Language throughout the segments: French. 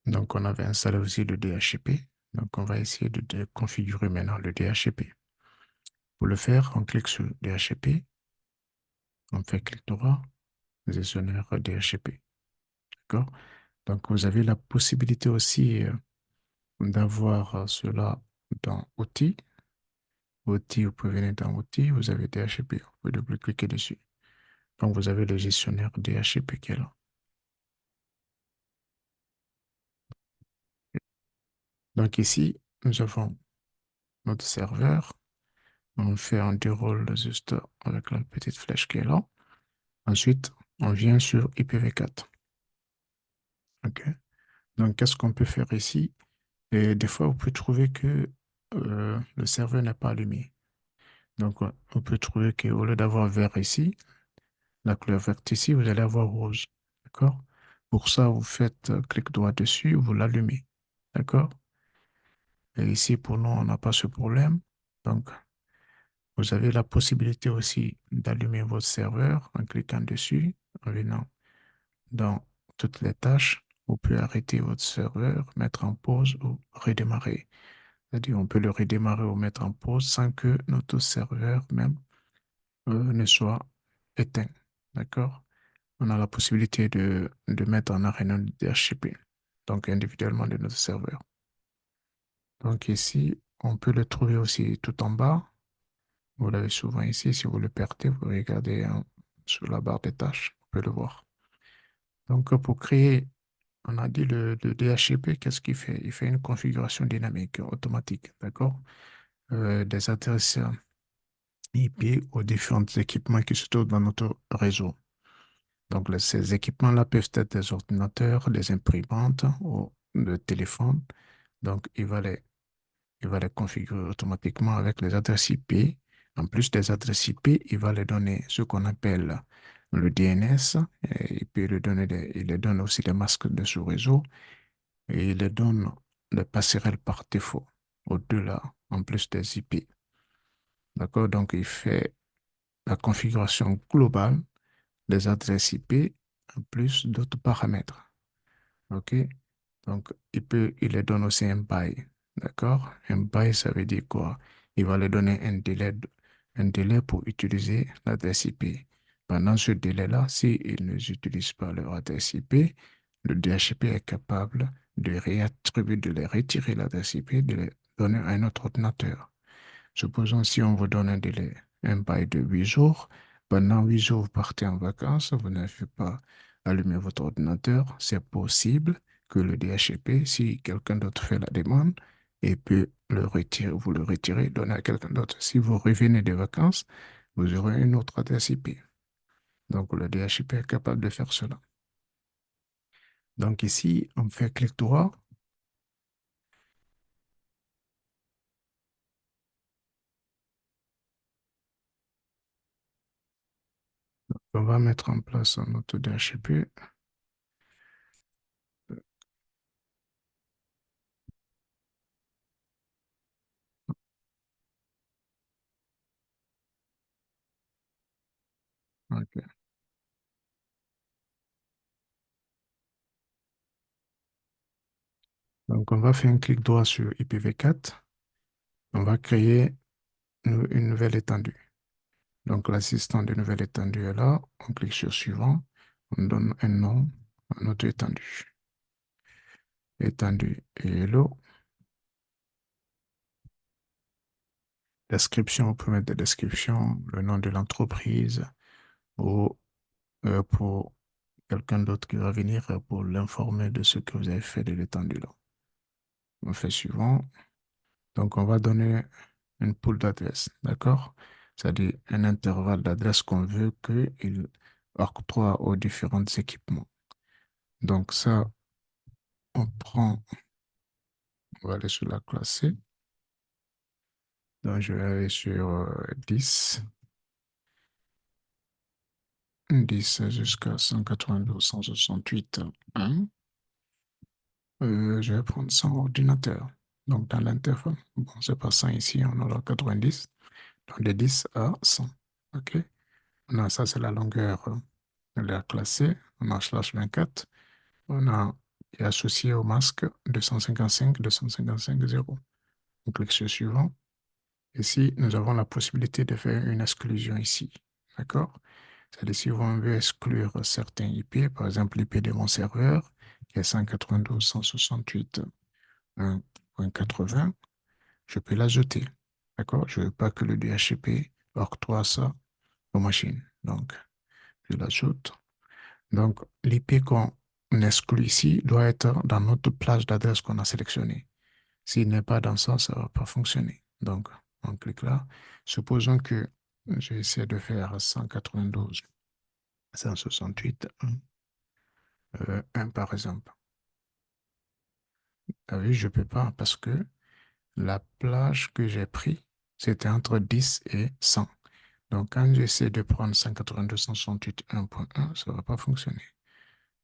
Donc, on avait installé aussi le DHCP. Donc, on va essayer de configurer maintenant le DHCP. Pour le faire, on clique sur DHCP, on fait clic droit, gestionnaire DHCP. D'accord? Donc, vous avez la possibilité aussi d'avoir cela dans Outils. Outils, vous pouvez venir dans Outils, vous avez DHCP, vous pouvez double-cliquer dessus. Donc, vous avez le gestionnaire DHCP qui est là. Donc, ici, nous avons notre serveur. On fait un déroule juste avec la petite flèche qui est là. Ensuite, on vient sur IPv4. OK? Donc, qu'est-ce qu'on peut faire ici? Et des fois, vous pouvez trouver que le serveur n'est pas allumé. Donc, on peut trouver qu'au lieu d'avoir vert ici, la couleur verte ici, vous allez avoir rose. D'accord? Pour ça, vous faites clic droit dessus, vous l'allumez. D'accord? Et ici, pour nous, on n'a pas ce problème. Donc, vous avez la possibilité aussi d'allumer votre serveur en cliquant dessus, en venant dans toutes les tâches. Vous pouvez arrêter votre serveur, mettre en pause ou redémarrer. C'est-à-dire, on peut le redémarrer ou mettre en pause sans que notre serveur même ne soit éteint. D'accord? On a la possibilité de mettre en arrêt notre DHCP, donc individuellement de notre serveur. Donc ici, on peut le trouver aussi tout en bas. Vous l'avez souvent ici. Si vous le perdez, vous regardez sur la barre des tâches. Vous pouvez le voir. Donc pour créer, on a dit le DHCP, qu'est-ce qu'il fait? Il fait une configuration dynamique, automatique, d'accord? Des adresses IP aux différents équipements qui se trouvent dans notre réseau. Donc, ces équipements-là peuvent être des ordinateurs, des imprimantes ou des téléphones. Donc, il va les configurer automatiquement avec les adresses IP. En plus des adresses IP, il va les donner ce qu'on appelle le DNS. Et il peut il les donne aussi des masques de sous-réseau et il les donne des passerelles par défaut au-delà, en plus des IP. D'accord? Donc, il fait la configuration globale des adresses IP en plus d'autres paramètres. OK? Donc, il les donne aussi un bail. D'accord? Un bail, ça veut dire quoi? Il va leur donner un délai pour utiliser l'adresse IP. Pendant ce délai-là, s'ils n'utilisent pas leur adresse IP, le DHCP est capable de réattribuer, de les retirer l'adresse IP, de les donner à un autre ordinateur. Supposons si on vous donne un délai, un bail de 8 jours, pendant 8 jours, vous partez en vacances, vous n'avez pas allumé votre ordinateur, c'est possible que le DHCP, si quelqu'un d'autre fait la demande, et peut le retirer, vous le retirez, donner à quelqu'un d'autre. Si vous revenez des vacances, vous aurez une autre adresse IP. Donc le DHCP est capable de faire cela. Donc ici, on fait clic droit, on va mettre en place notre DHCP. OK. Donc on va faire un clic droit sur IPv4. On va créer une nouvelle étendue. Donc, l'assistant de nouvelle étendue est là. On clique sur suivant. On donne un nom à notre étendue. Étendue et hello. Description, on peut mettre des descriptions, le nom de l'entreprise ou pour quelqu'un d'autre qui va venir pour l'informer de ce que vous avez fait de l'étendue là. On fait suivant. Donc, on va donner une pool d'adresses, d'accord? C'est-à-dire un intervalle d'adresses qu'on veut qu'il octroie aux différents équipements. Donc ça, on prend, on va aller sur la classe C. Donc je vais aller sur 10, 10 jusqu'à 192, 168, 1. Je vais prendre 100 ordinateurs. Donc dans l'intervalle, bon, c'est pas 100 ici, on aura 90. Donc de 10 à 100. OK? On ça, c'est la longueur de la classe C. On a slash 24. On a est associé au masque 255.255.0. On clique sur suivant. Ici, nous avons la possibilité de faire une exclusion ici. D'accord? C'est-à-dire si on veut exclure certains IP, par exemple l'IP de mon serveur, qui est 192.168.1.80, je peux l'ajouter. D'accord? Je ne veux pas que le DHCP octroie ça aux machines. Donc, je l'ajoute. Donc, l'IP qu'on exclut ici doit être dans notre plage d'adresse qu'on a sélectionnée. S'il n'est pas dans ça, ça ne va pas fonctionner. Donc, on clique là. Supposons que j'essaie de faire 192, 168, 1 par exemple. T'as vu, je ne peux pas parce que la plage que j'ai pris, c'était entre 10 et 100. Donc, quand j'essaie de prendre 192, 168, 1.1, ça ne va pas fonctionner.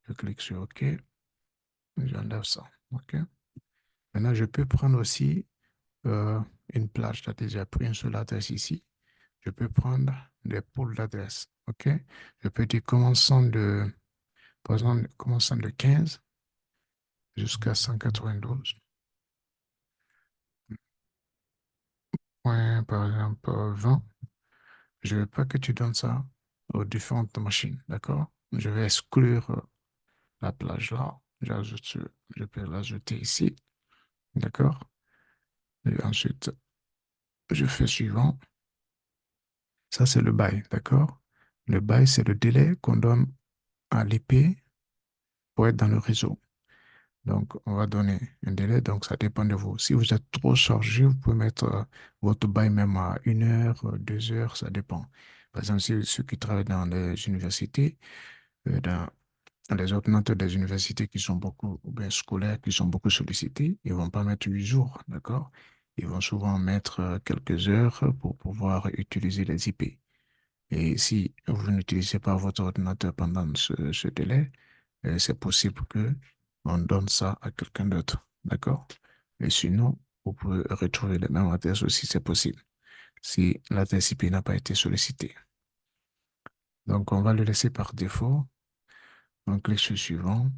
Je clique sur OK, j'enlève ça. OK. Maintenant, je peux prendre aussi euh, une plage. Tu as déjà pris une seule adresse ici. Je peux prendre des pôles d'adresse. OK? Je peux dire par exemple, commençant de 15 jusqu'à 192. Point, par exemple, 20. Je ne veux pas que tu donnes ça aux différentes machines. D'accord? Je vais exclure la plage là. Je peux l'ajouter ici. D'accord? Et ensuite, je fais suivant. Ça, c'est le bail. D'accord? Le bail, c'est le délai qu'on donne à l'IP pour être dans le réseau. Donc, on va donner un délai, donc ça dépend de vous. Si vous êtes trop chargé, vous pouvez mettre votre bail même à 1 heure, 2 heures, ça dépend. Par exemple, si ceux qui travaillent dans les universités, dans les ordinateurs des universités qui sont beaucoup, ou bien scolaires, qui sont beaucoup sollicités, ils vont pas mettre 8 jours, d'accord? Ils vont souvent mettre quelques heures pour pouvoir utiliser les IP. Et si vous n'utilisez pas votre ordinateur pendant ce délai, c'est possible que on donne ça à quelqu'un d'autre. D'accord? Et sinon, vous pouvez retrouver les mêmes adresses aussi, c'est possible, si l'adresse IP n'a pas été sollicitée. Donc, on va le laisser par défaut. On clique sur suivant.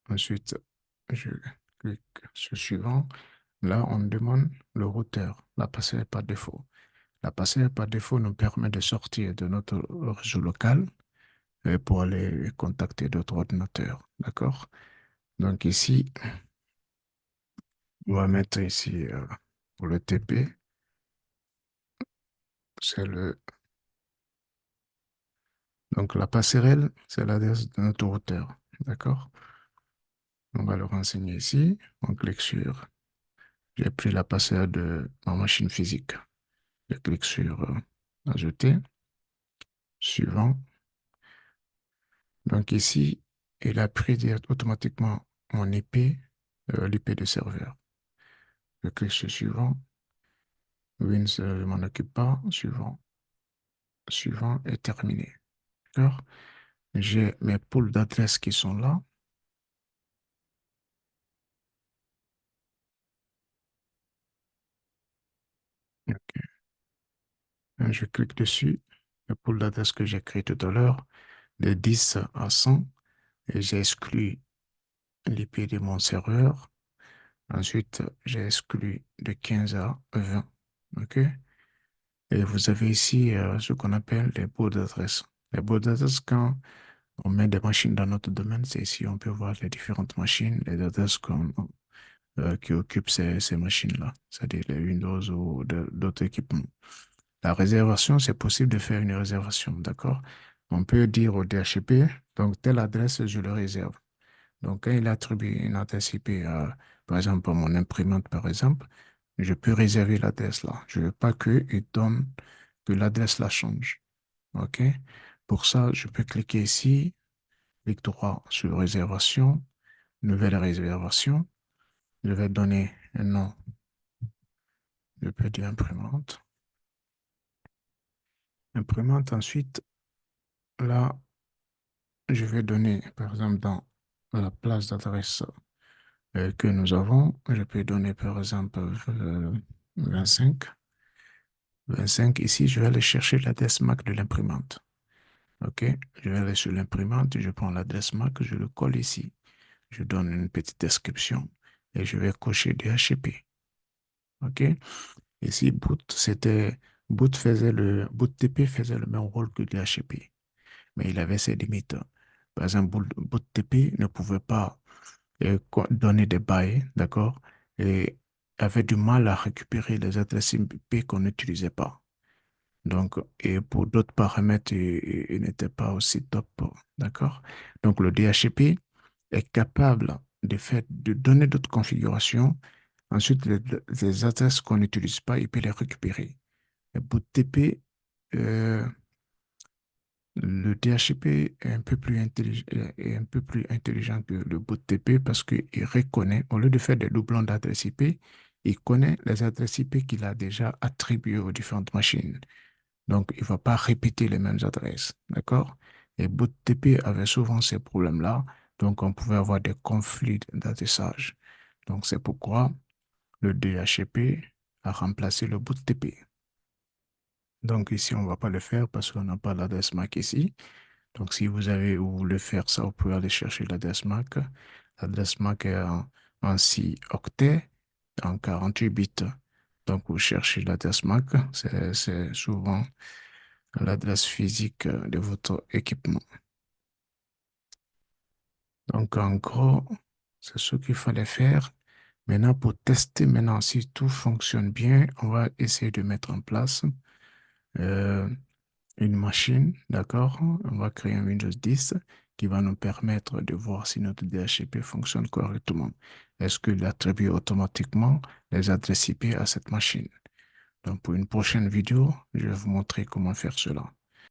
Ensuite, je clique sur suivant. Là, on demande le routeur, la passerelle par défaut. La passerelle par défaut nous permet de sortir de notre réseau local pour aller contacter d'autres ordinateurs. D'accord? Donc ici, on va mettre ici pour le TP, c'est le. Donc la passerelle, c'est l'adresse de notre routeur. D'accord? On va le renseigner ici. On clique sur. J'ai pris la passerelle de ma machine physique. Je clique sur Ajouter. Suivant. Donc ici, il a pris automatiquement mon IP, l'IP de serveur. Je clique sur Suivant. Wins, je ne m'en occupe pas. Suivant. Suivant est terminé. D'accord? J'ai mes pools d'adresses qui sont là. Ok. Je clique dessus. Le pool d'adresses que j'ai créé tout à l'heure, de 10 à 100, et j'ai exclu l'IP de mon serveur. Ensuite, j'ai exclu de 15 à 20. OK? Et vous avez ici ce qu'on appelle les bouts d'adresse. Les bouts d'adresse, quand on met des machines dans notre domaine, c'est ici on peut voir les différentes machines, les adresses qui occupent ces machines-là, c'est-à-dire les Windows ou d'autres équipements. La réservation, c'est possible de faire une réservation, d'accord? On peut dire au DHCP, donc telle adresse, je le réserve. Donc, quand il attribue une adresse IP, par exemple, pour mon imprimante, par exemple, je peux réserver l'adresse là. Je ne veux pas qu'il donne, que l'adresse la change. OK? Pour ça, je peux cliquer ici, clic droit sur réservation, nouvelle réservation. Je vais donner un nom. Je peux dire imprimante. Imprimante, ensuite, là, je vais donner, par exemple, dans la place d'adresse que nous avons, je peux donner, par exemple, 25. 25, ici, je vais aller chercher l'adresse MAC de l'imprimante. OK? Je vais aller sur l'imprimante, je prends l'adresse MAC, je le colle ici. Je donne une petite description et je vais cocher DHCP. OK? Ici, BootTP faisait le même rôle que DHCP, mais il avait ses limites. Par exemple, BootTP ne pouvait pas donner des bails, d'accord? Et avait du mal à récupérer les adresses IP qu'on n'utilisait pas. Donc, et pour d'autres paramètres, il n'était pas aussi top, d'accord? Donc, le DHCP est capable de donner d'autres configurations. Ensuite, les adresses qu'on n'utilise pas, il peut les récupérer. Et BootTP, euh, le DHCP est un peu plus intelligent que le BootTP parce qu'il reconnaît, au lieu de faire des doublons d'adresses IP, il connaît les adresses IP qu'il a déjà attribuées aux différentes machines. Donc, il ne va pas répéter les mêmes adresses. D'accord? Et BootTP avait souvent ces problèmes-là. Donc, on pouvait avoir des conflits d'adressage. Donc, c'est pourquoi le DHCP a remplacé le BootTP. Donc, ici, on ne va pas le faire parce qu'on n'a pas l'adresse MAC ici. Donc, si vous voulez faire ça, vous pouvez aller chercher l'adresse MAC. L'adresse MAC est en 6 octets, en 48 bits. Donc, vous cherchez l'adresse MAC. C'est souvent l'adresse physique de votre équipement. Donc, en gros, c'est ce qu'il fallait faire. Maintenant, pour tester maintenant si tout fonctionne bien, on va essayer de mettre en place euh, une machine, d'accord? On va créer un Windows 10 qui va nous permettre de voir si notre DHCP fonctionne correctement. Est-ce qu'il attribue automatiquement les adresses IP à cette machine? Donc, pour une prochaine vidéo, je vais vous montrer comment faire cela.